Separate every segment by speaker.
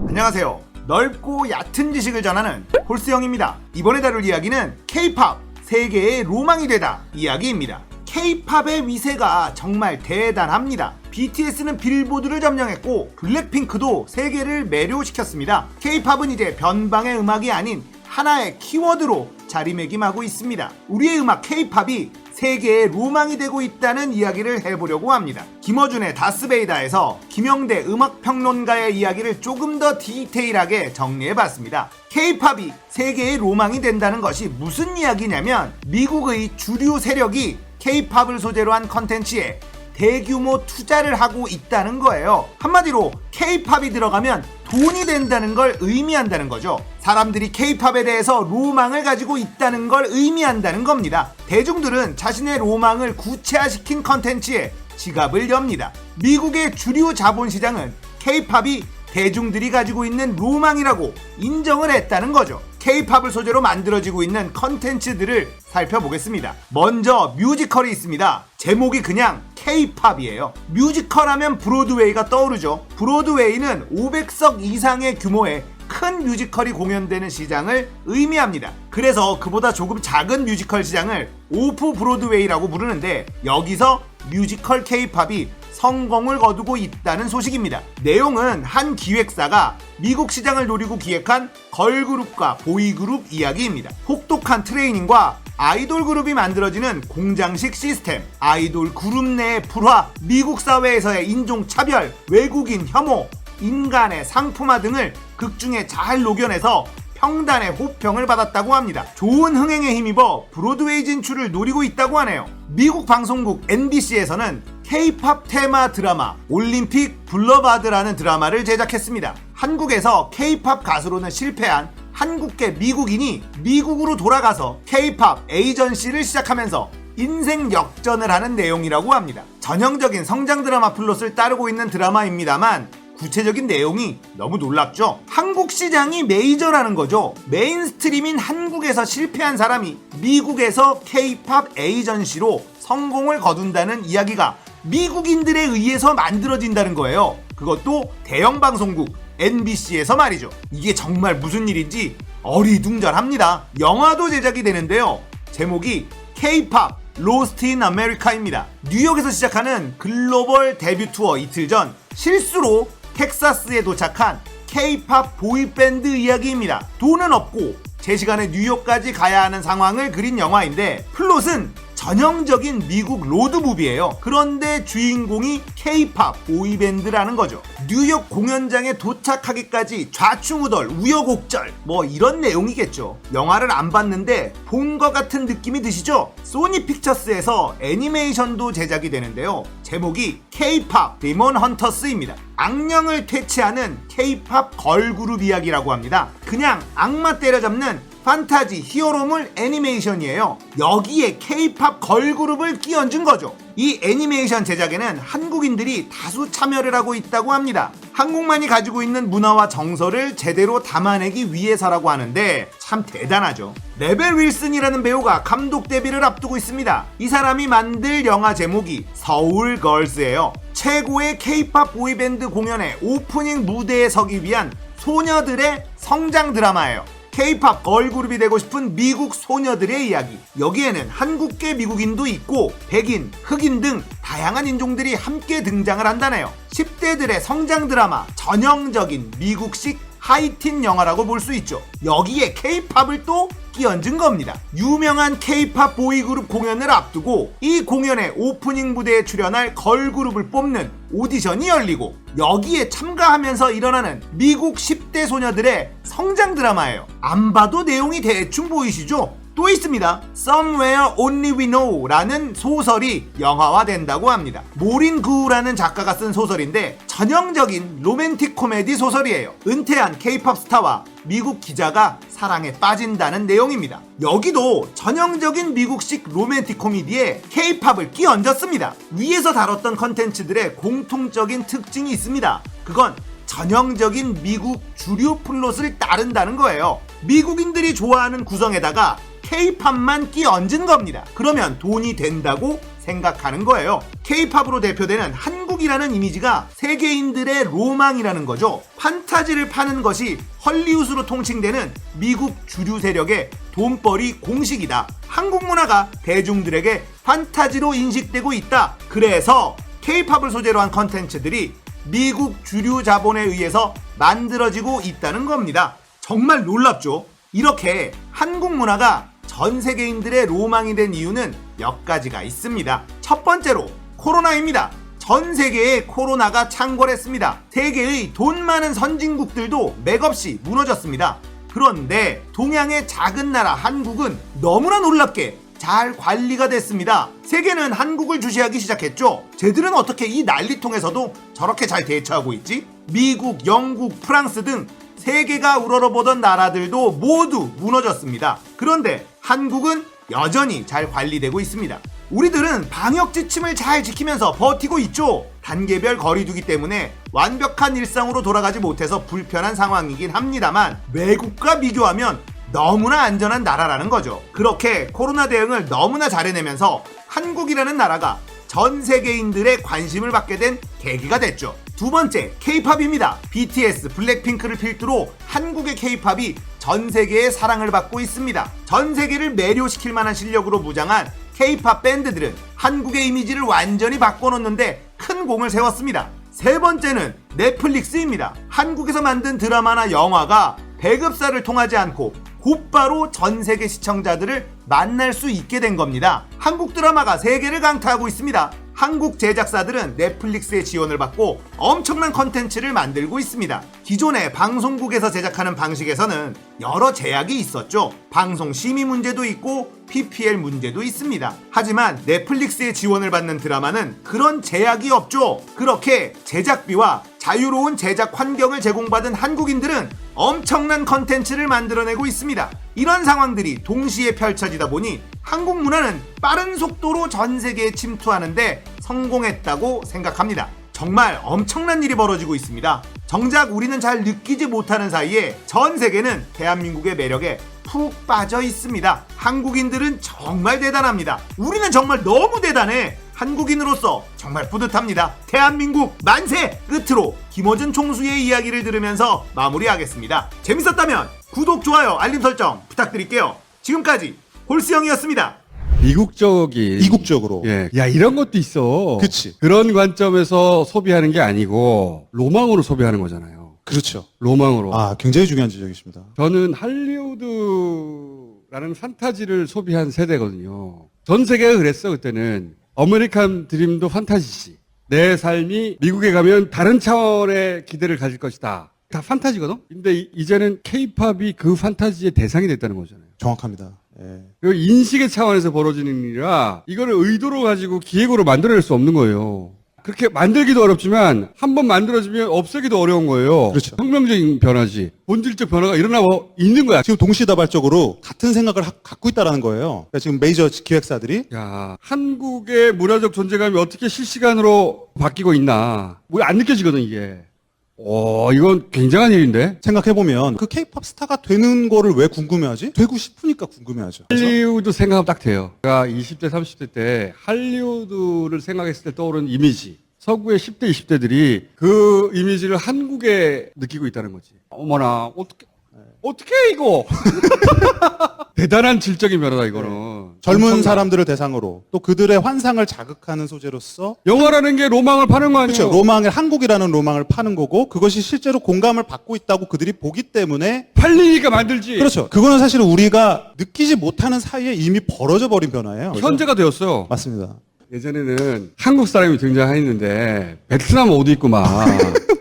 Speaker 1: 안녕하세요. 넓고 얕은 지식을 전하는 홀스형입니다. 이번에 다룰 이야기는 K-팝 세계의 로망이 되다 이야기입니다. K-팝의 위세가 정말 대단합니다. BTS는 빌보드를 점령했고 블랙핑크도 세계를 매료시켰습니다. K-팝은 이제 변방의 음악이 아닌 하나의 키워드로 자리매김하고 있습니다. 우리의 음악 K-팝이 세계의 로망이 되고 있다는 이야기를 해보려고 합니다. 김어준의 다스베이다에서 김영대 음악평론가의 이야기를 조금 더 디테일하게 정리해봤습니다. K-팝이 세계의 로망이 된다는 것이 무슨 이야기냐면 미국의 주류 세력이 K-팝을 소재로 한 컨텐츠에 대규모 투자를 하고 있다는 거예요. 한마디로 K-팝이 들어가면 돈이 된다는 걸 의미한다는 거죠. 사람들이 K-팝에 대해서 로망을 가지고 있다는 걸 의미한다는 겁니다. 대중들은 자신의 로망을 구체화시킨 컨텐츠에 지갑을 엽니다. 미국의 주류 자본시장은 K-팝이 대중들이 가지고 있는 로망이라고 인정을 했다는 거죠. K-팝을 소재로 만들어지고 있는 컨텐츠들을 살펴보겠습니다. 먼저 뮤지컬이 있습니다. 제목이 그냥 K-팝이에요. 뮤지컬 하면 브로드웨이가 떠오르죠. 브로드웨이는 500석 이상의 규모의 큰 뮤지컬이 공연되는 시장을 의미합니다. 그래서 그보다 조금 작은 뮤지컬 시장을 오프 브로드웨이라고 부르는데 여기서 뮤지컬 K-팝이 성공을 거두고 있다는 소식입니다. 내용은 한 기획사가 미국 시장을 노리고 기획한 걸그룹과 보이그룹 이야기입니다. 혹독한 트레이닝과 아이돌 그룹이 만들어지는 공장식 시스템, 아이돌 그룹 내의 불화, 미국 사회에서의 인종차별, 외국인 혐오, 인간의 상품화 등을 극중에 잘 녹여내서 평단의 호평을 받았다고 합니다. 좋은 흥행에 힘입어 브로드웨이 진출을 노리고 있다고 하네요. 미국 방송국 MBC에서는 K-팝 테마 드라마 올림픽 블러바드라는 드라마를 제작했습니다. 한국에서 K-팝 가수로는 실패한 한국계 미국인이 미국으로 돌아가서 K-팝 에이전시를 시작하면서 인생 역전을 하는 내용이라고 합니다. 전형적인 성장 드라마 플롯을 따르고 있는 드라마입니다만 구체적인 내용이 너무 놀랍죠? 한국 시장이 메이저라는 거죠. 메인스트림인 한국에서 실패한 사람이 미국에서 K-팝 에이전시로 성공을 거둔다는 이야기가 미국인들에 의해서 만들어진다는 거예요. 그것도 대형 방송국 MBC에서 말이죠. 이게 정말 무슨 일인지 어리둥절합니다. 영화도 제작이 되는데요. 제목이 K-팝 로스트 인 아메리카입니다. 뉴욕에서 시작하는 글로벌 데뷔 투어 이틀 전 실수로 텍사스에 도착한 K-팝 보이밴드 이야기입니다. 돈은 없고 제 시간에 뉴욕까지 가야 하는 상황을 그린 영화인데 플롯은 전형적인 미국 로드무비예요. 그런데 주인공이 K-팝 보이밴드라는 거죠. 뉴욕 공연장에 도착하기까지 좌충우돌 우여곡절 뭐 이런 내용이겠죠. 영화를 안 봤는데 본 것 같은 느낌이 드시죠? 소니 픽처스에서 애니메이션도 제작이 되는데요. 제목이 K-팝 디몬 헌터스입니다. 악령을 퇴치하는 K-팝 걸그룹 이야기라고 합니다. 그냥 악마 때려잡는 판타지 히어로물 애니메이션이에요. 여기에 K-팝 걸그룹을 끼얹은 거죠. 이 애니메이션 제작에는 한국인들이 다수 참여를 하고 있다고 합니다. 한국만이 가지고 있는 문화와 정서를 제대로 담아내기 위해서라고 하는데 참 대단하죠. 레벨 윌슨이라는 배우가 감독 데뷔를 앞두고 있습니다. 이 사람이 만들 영화 제목이 서울걸스예요. 최고의 K-팝 보이밴드 공연의 오프닝 무대에 서기 위한 소녀들의 성장 드라마예요. K-팝 걸그룹이 되고 싶은 미국 소녀들의 이야기. 여기에는 한국계 미국인도 있고 백인, 흑인 등 다양한 인종들이 함께 등장을 한다네요. 10대들의 성장 드라마, 전형적인 미국식 하이틴 영화라고 볼 수 있죠. 여기에 K-팝을 또 끼얹은 겁니다. 유명한 K-팝 보이그룹 공연을 앞두고 이 공연의 오프닝 무대에 출연할 걸그룹을 뽑는 오디션이 열리고 여기에 참가하면서 일어나는 미국 10대 소녀들의 성장 드라마예요. 안 봐도 내용이 대충 보이시죠? 또 있습니다. Somewhere Only We Know 라는 소설이 영화화된다고 합니다. 모린 그우라는 작가가 쓴 소설인데 전형적인 로맨틱 코미디 소설이에요. 은퇴한 K-팝 스타와 미국 기자가 사랑에 빠진다는 내용입니다. 여기도 전형적인 미국식 로맨틱 코미디에 K-팝을 끼얹었습니다. 위에서 다뤘던 컨텐츠들의 공통적인 특징이 있습니다. 그건 전형적인 미국 주류 플롯을 따른다는 거예요. 미국인들이 좋아하는 구성에다가 K-팝만 끼얹은 겁니다. 그러면 돈이 된다고 생각하는 거예요. K-팝으로 대표되는 한국이라는 이미지가 세계인들의 로망이라는 거죠. 판타지를 파는 것이 헐리우드로 통칭되는 미국 주류 세력의 돈벌이 공식이다. 한국 문화가 대중들에게 판타지로 인식되고 있다. 그래서 K-팝을 소재로 한 컨텐츠들이 미국 주류 자본에 의해서 만들어지고 있다는 겁니다. 정말 놀랍죠? 이렇게 한국 문화가 전 세계인들의 로망이 된 이유는 몇 가지가 있습니다. 첫 번째로 코로나입니다. 전 세계에 코로나가 창궐했습니다. 세계의 돈 많은 선진국들도 맥없이 무너졌습니다. 그런데 동양의 작은 나라 한국은 너무나 놀랍게 잘 관리가 됐습니다. 세계는 한국을 주시하기 시작했죠. 쟤들은 어떻게 이 난리통에서도 저렇게 잘 대처하고 있지? 미국, 영국, 프랑스 등 세계가 우러러보던 나라들도 모두 무너졌습니다. 그런데 한국은 여전히 잘 관리되고 있습니다. 우리들은 방역 지침을 잘 지키면서 버티고 있죠. 단계별 거리두기 때문에 완벽한 일상으로 돌아가지 못해서 불편한 상황이긴 합니다만 외국과 비교하면 너무나 안전한 나라라는 거죠. 그렇게 코로나 대응을 너무나 잘해내면서 한국이라는 나라가 전 세계인들의 관심을 받게 된 계기가 됐죠. 두 번째, K-팝입니다. BTS, 블랙핑크를 필두로 한국의 K-팝이 전 세계에 사랑을 받고 있습니다. 전 세계를 매료시킬 만한 실력으로 무장한 K-팝 밴드들은 한국의 이미지를 완전히 바꿔놓는데 큰 공을 세웠습니다. 세 번째는 넷플릭스입니다. 한국에서 만든 드라마나 영화가 배급사를 통하지 않고 곧바로 전 세계 시청자들을 만날 수 있게 된 겁니다. 한국 드라마가 세계를 강타하고 있습니다. 한국 제작사들은 넷플릭스의 지원을 받고 엄청난 컨텐츠를 만들고 있습니다. 기존의 방송국에서 제작하는 방식에서는 여러 제약이 있었죠. 방송 심의 문제도 있고 PPL 문제도 있습니다. 하지만 넷플릭스의 지원을 받는 드라마는 그런 제약이 없죠. 그렇게 제작비와 자유로운 제작 환경을 제공받은 한국인들은 엄청난 컨텐츠를 만들어내고 있습니다. 이런 상황들이 동시에 펼쳐지다 보니 한국 문화는 빠른 속도로 전 세계에 침투하는데 성공했다고 생각합니다. 정말 엄청난 일이 벌어지고 있습니다. 정작 우리는 잘 느끼지 못하는 사이에 전 세계는 대한민국의 매력에 푹 빠져 있습니다. 한국인들은 정말 대단합니다. 우리는 정말 너무 대단해. 한국인으로서 정말 뿌듯합니다. 대한민국 만세! 끝으로 김어준 총수의 이야기를 들으면서 마무리하겠습니다. 재밌었다면 구독, 좋아요, 알림 설정 부탁드릴게요. 지금까지 홀스형이었습니다.
Speaker 2: 이국적으로.
Speaker 3: 예. 야, 이런 것도 있어.
Speaker 2: 그치.
Speaker 3: 그런 관점에서 소비하는 게 아니고 로망으로 소비하는 거잖아요.
Speaker 2: 그렇죠.
Speaker 3: 로망으로.
Speaker 2: 아, 굉장히 중요한 지적이십니다.
Speaker 3: 저는 할리우드라는 판타지를 소비한 세대거든요. 전 세계가 그랬어, 그때는. 아메리칸 드림도 판타지지. 내 삶이 미국에 가면 다른 차원의 기대를 가질 것이다. 다 판타지거든? 근데 이제는 케이팝이 그 판타지의 대상이 됐다는 거잖아요.
Speaker 2: 정확합니다. 예.
Speaker 3: 그 인식의 차원에서 벌어지는 일이라 이거를 의도로 가지고 기획으로 만들어낼 수 없는 거예요. 그렇게 만들기도 어렵지만 한번 만들어지면 없애기도 어려운 거예요.
Speaker 2: 그렇죠.
Speaker 3: 혁명적인 변화지. 본질적 변화가 일어나고 있는 거야.
Speaker 2: 지금 동시다발적으로 같은 생각을 갖고 있다는 거예요. 그러니까 지금 메이저 기획사들이
Speaker 3: 야, 한국의 문화적 존재감이 어떻게 실시간으로 바뀌고 있나. 뭐 안 느껴지거든, 이게. 이건 굉장한 일인데?
Speaker 2: 생각해보면 그 케이팝 스타가 되는 거를 왜 궁금해하지? 되고 싶으니까 궁금해하죠.
Speaker 3: 할리우드 생각하면 딱 돼요. 제가 20대, 30대 때 할리우드를 생각했을 때 떠오르는 이미지. 서구의 10대, 20대들이 그 이미지를 한국에 느끼고 있다는 거지. 어머나, 어떻게 이거? 대단한 질적인 변화다, 이거는.
Speaker 2: 젊은 사람들을 대상으로 또 그들의 환상을 자극하는 소재로서
Speaker 3: 영화라는 게 로망을 파는 거 아니에요?
Speaker 2: 그렇죠. 한국이라는 로망을 파는 거고 그것이 실제로 공감을 받고 있다고 그들이 보기 때문에
Speaker 3: 팔리니까 만들지.
Speaker 2: 그렇죠. 그거는 사실 우리가 느끼지 못하는 사이에 이미 벌어져 버린 변화예요.
Speaker 3: 현재가 되었어요.
Speaker 2: 맞습니다.
Speaker 3: 예전에는 한국 사람이 등장했는데 베트남 옷 입고 막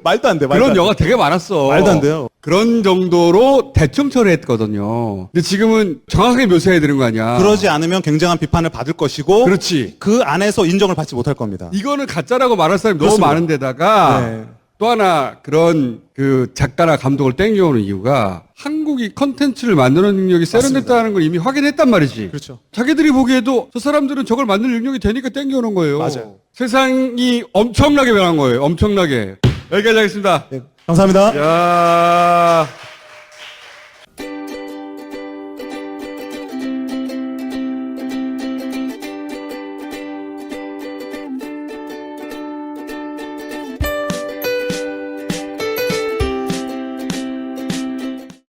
Speaker 2: 말도 안 돼.
Speaker 3: 그런 영화 되게 많았어.
Speaker 2: 말도 안 돼요.
Speaker 3: 그런 정도로 대충 처리했거든요. 근데 지금은 정확하게 묘사해야 되는 거 아니야.
Speaker 2: 그러지 않으면 굉장한 비판을 받을 것이고
Speaker 3: 그렇지.
Speaker 2: 그 안에서 인정을 받지 못할 겁니다.
Speaker 3: 이거는 가짜라고 말할 사람이
Speaker 2: 그렇습니다.
Speaker 3: 너무 많은 데다가
Speaker 2: 네.
Speaker 3: 또 하나 그런 그 작가나 감독을 땡겨오는 이유가 한국이 컨텐츠를 만드는 능력이 세련됐다는 걸 이미 확인했단 말이지.
Speaker 2: 그렇죠.
Speaker 3: 자기들이 보기에도 저 사람들은 저걸 만들 능력이 되니까 땡겨오는 거예요.
Speaker 2: 맞아요.
Speaker 3: 세상이 엄청나게 변한 거예요. 엄청나게. 여기까지 하겠습니다.
Speaker 2: 네, 감사합니다.
Speaker 3: 야.